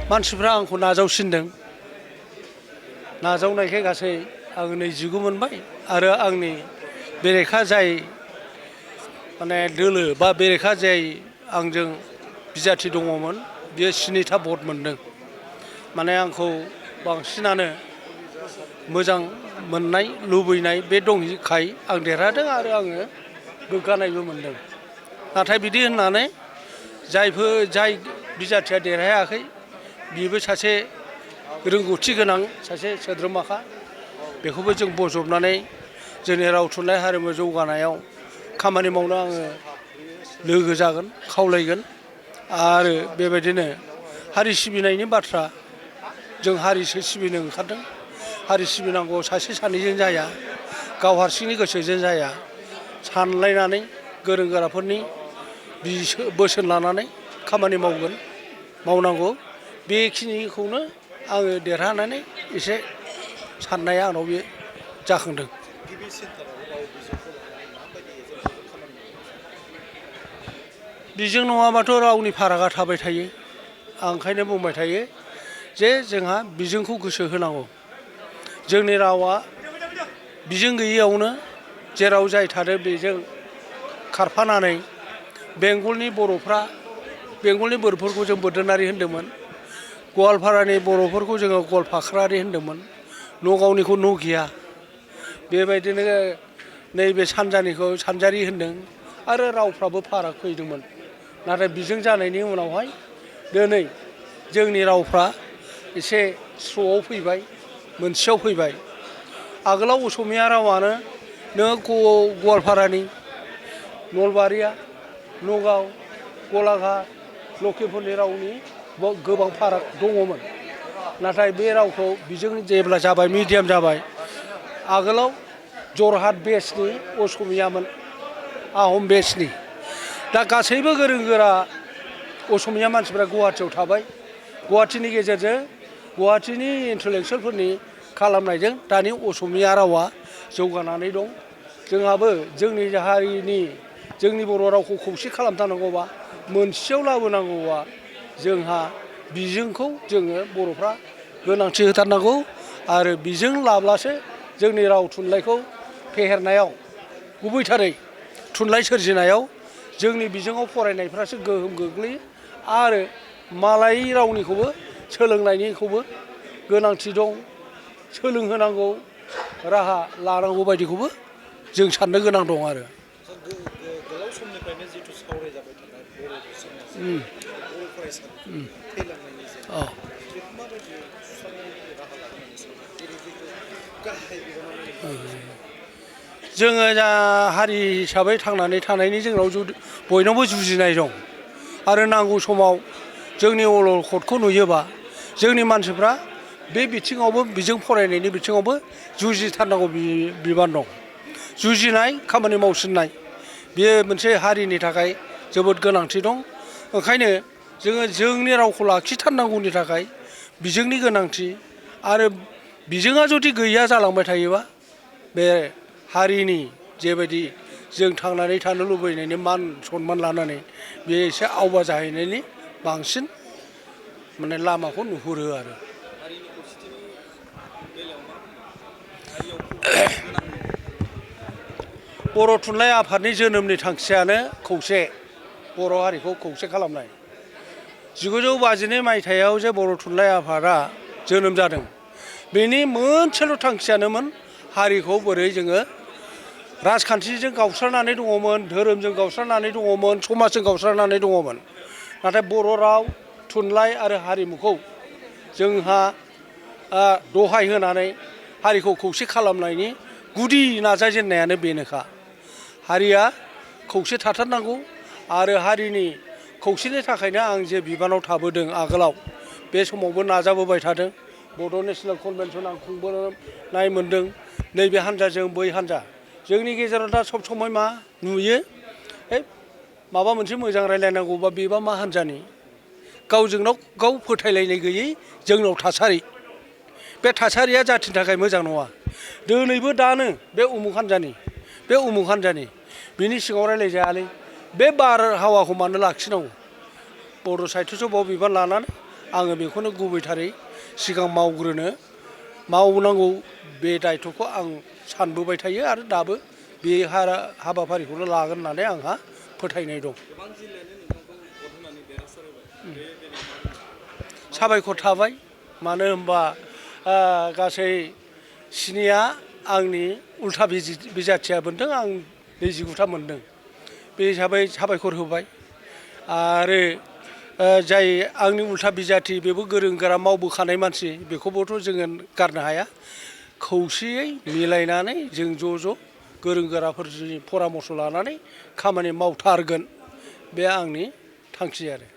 मानसिफ्रा आंखौ नाजावसिनदों नाजावनायखाय गासै आं 29 मोनबाय आरो आंनि बेरेखा जाय माने दोलो बा बेरेखा जाय आंजों बिजाथि दङमोन बियो 7था भट मोनदों माने आंखौ बांसिनानो मोजां मोननाय लुबैनाय बे दंखाय आं देरहादों आरो आङो गोग्गानायबो मोनदों नाथाय बिदि होननानै जाय बिजाथिया देरहायाखै बिबो सासे रोंगौथि गोनां सासे सोद्रोमाखा बेखौबो जों बजबनानै जोंनि राव थुनलाइ हारिमु जौगानायाव खामानि मावनो आङो लोगो जागोन खावलायगोन आरो बेबायदिनो हारि सिबिनायनि बाथ्रा जों हारिसो सिबिनो ओंखारदों हारि सिबिनांगौ सासे सानैजों जाया गाव हारसिंनि गोसोजों जाया सानलायनानै गोरों गोराफोरनि बोसोन लानानै खामानि मावनांगौ बेखिनिखौनो आङो देरहानानै एसे साननाया आंनाव बे जाखांदों बिजों नङाबाथ' रावनि फारागा थाबाय थायो आं ओंखायनो बुंबाय थायो जे जोंहा बिजोंखौ गोसो होनांगौ जोंनि रावा बिजों गैयैयावनो जेराव जाय थादों बेजों खारफानानै बेंगलनि बर'फोरखौ जों बोदोनारि होनदोंमोन गवालपारानि बर'फोरखौ जोङो गवालफाख्रारि होनदोंमोन नगावनिखौ नगिया बेबायदिनो नैबे सानजानिखौ सानजारि होनदों आरो रावफ्राबो फाराग फैदोंमोन नाथाय बिजों जानायनि उनावहाय दिनै जोंनि रावफ्रा एसे स्र'आव फैबाय मोनसेयाव फैबाय आगोलाव असमिया रावानो नों गवालपारानि नलबारिया नगाव गलाघाट लखिमपुरनि रावनि गोबां फाराग दङमोन नाथाय बे रावखौ बिजों जेब्ला जाबाय मिडियाम जाबाय आगोलाव जरहाट बेसनि असमियामोन आहम बेसनि दा गासैबो गोरों गोरा असमिया मानसिफ्रा गुवाहाटियाव थाबाय गुवाहाटिनि गेजेरजों गुवाहाटिनि इन्टेलेक्सुवेलफोरनि खालामनायजों दानि असमिया रावा जौगानानै दं जोंहाबो जोंनि हारिनि जोंनि बर' रावखौ खौसे खालामथारनांगौबा मोनसेयाव लाबोनांगौबा जोंहा बिजोंखौ जोङो बर'फ्रा गोनांथि होथारनांगौ आरो बिजों लाब्लासो जोंनि राव थुनलाइखौ फेहेरनायाव गुबैथारै थुनलाइ सोरजिनायाव जोंनि बिजोङाव फरायनायफ्रासो गोहोम गोग्लैयो आरो मालाय रावनिखौबो सोलोंनायनिखौबो गोनांथि दं सोलोंहोनांगौ राहा लानांगौ बायदिखौबो जों साननो गोनां दं आरो गोलाव समनिफ्रायनो जिथु सावरायजाबाय थानाय बर' फरायसालि थैलांनायनि जेंना बेखौ माबायदि सुस्रांनायनि राहा लागोन जेरै जिथु गाहाय बिबानाव जोङो जा हारि हिसाबै थांनानै थानायनि जोंनाव बयनावबो जुजिनाय दं आरो नांगौ समाव जोंनि अलखदखौ नुयोबा जोंनि मानसिफ्रा बे बिथिङावबो बिजों फरायनायनि बिथिङावबो जुजिथारनांगौ बिबान दं जुजिनाय खामानि मावसिननाय बेयो मोनसे हारिनि थाखाय जोबोद गोनांथि दं ओंखायनो जोङो जोंनि रावखौ लाखिथारनांगौनि थाखाय बिजोंनि गोनांथि आरो बिजोङा जुदि गैया जालांबाय थायोबा बे हारिनि जेबायदि जों थांनानै थानो लुबैनायनि मान सनमान लानानै बे एसे आवबा जाहैनायनि बांसिन माने लामाखौ नुहुरो आरो बर' थुनलाइ आफादनि जोनोमनि थांखियानो खौसे बर' हारिखौ खौसे खालामनाय 1952 मायथाइयाव जे बर' थुनलाइ आफादा जोनोम जादों बेनि मोनसेल' थांखियानोमोन हारिखौ बोरै जोङो राजखान्थिजों गावस्रानानै दङमोन धोरोमजों गावस्रानानै दङमोन समाजजों गावस्रानानै दङमोन नाथाय बर' राव थुनलाइ आरो हारिमुखौ जोंहा दहाय होनानै हारिखौ खौसे खालामनायनि गुदि नाजाजेननायानो बेनोखा हारिया खौसे थाथारनांगौ आरो हारिनि खौसेनि थाखायनो आं जे बिबानाव थाबोदों आगोलाव बे समावबो नाजाबोबाय थादों बड' नेशनेल कनभेनसन आं खुंबोनाय मोनदों नैबे हान्जाजों बै हान्जा जोंनि गेजेराव दा सब समय मा नुयो माबा मोनसे मोजां रायलायनांगौबा बेबा मा हान्जानि गावजों गाव फोथायलायनाय गैयै जोंनाव थासारि बे थासारिया जाथिनि थाखाय मोजां नङा दिनैबो दानो बे उमुख हान्जानि बिनि सिगाङाव रायलायजायालै बे बारहावाखौ मानो लाखिनांगौ बर' साहित्य सभायाव बिबान लानानै आङो बेखौनो गुबैथारै सिगां मावनांगौ बे दायथ'खौ आं सानबोबाय थायो आरो दाबो बे हाबाफारिखौनो लागोन होननानै आंहा फोथायनाय दं। गोबां जिल्लायानो नोंथांखौ भट होनानै देरहासार होबाय बे बेलायाव साबायखर थाबाय मानो होनबा गासै स्निया आंनि उल्था बिजाथिया मोनदों आं 29था मोनदों बे हिसाबै साबायखर होबाय आरो जाय आंनि उल्था बिजाथि बेबो गोरों गोरा मावबोखानाय मानसि बेखौबोथ' जोङो गारनो हाया खौसेयै मिलायनानै जों ज' गोरों गोराफोरनि परामर्श लानानै खामानि मावथारगोन बे आंनि थांखि आरो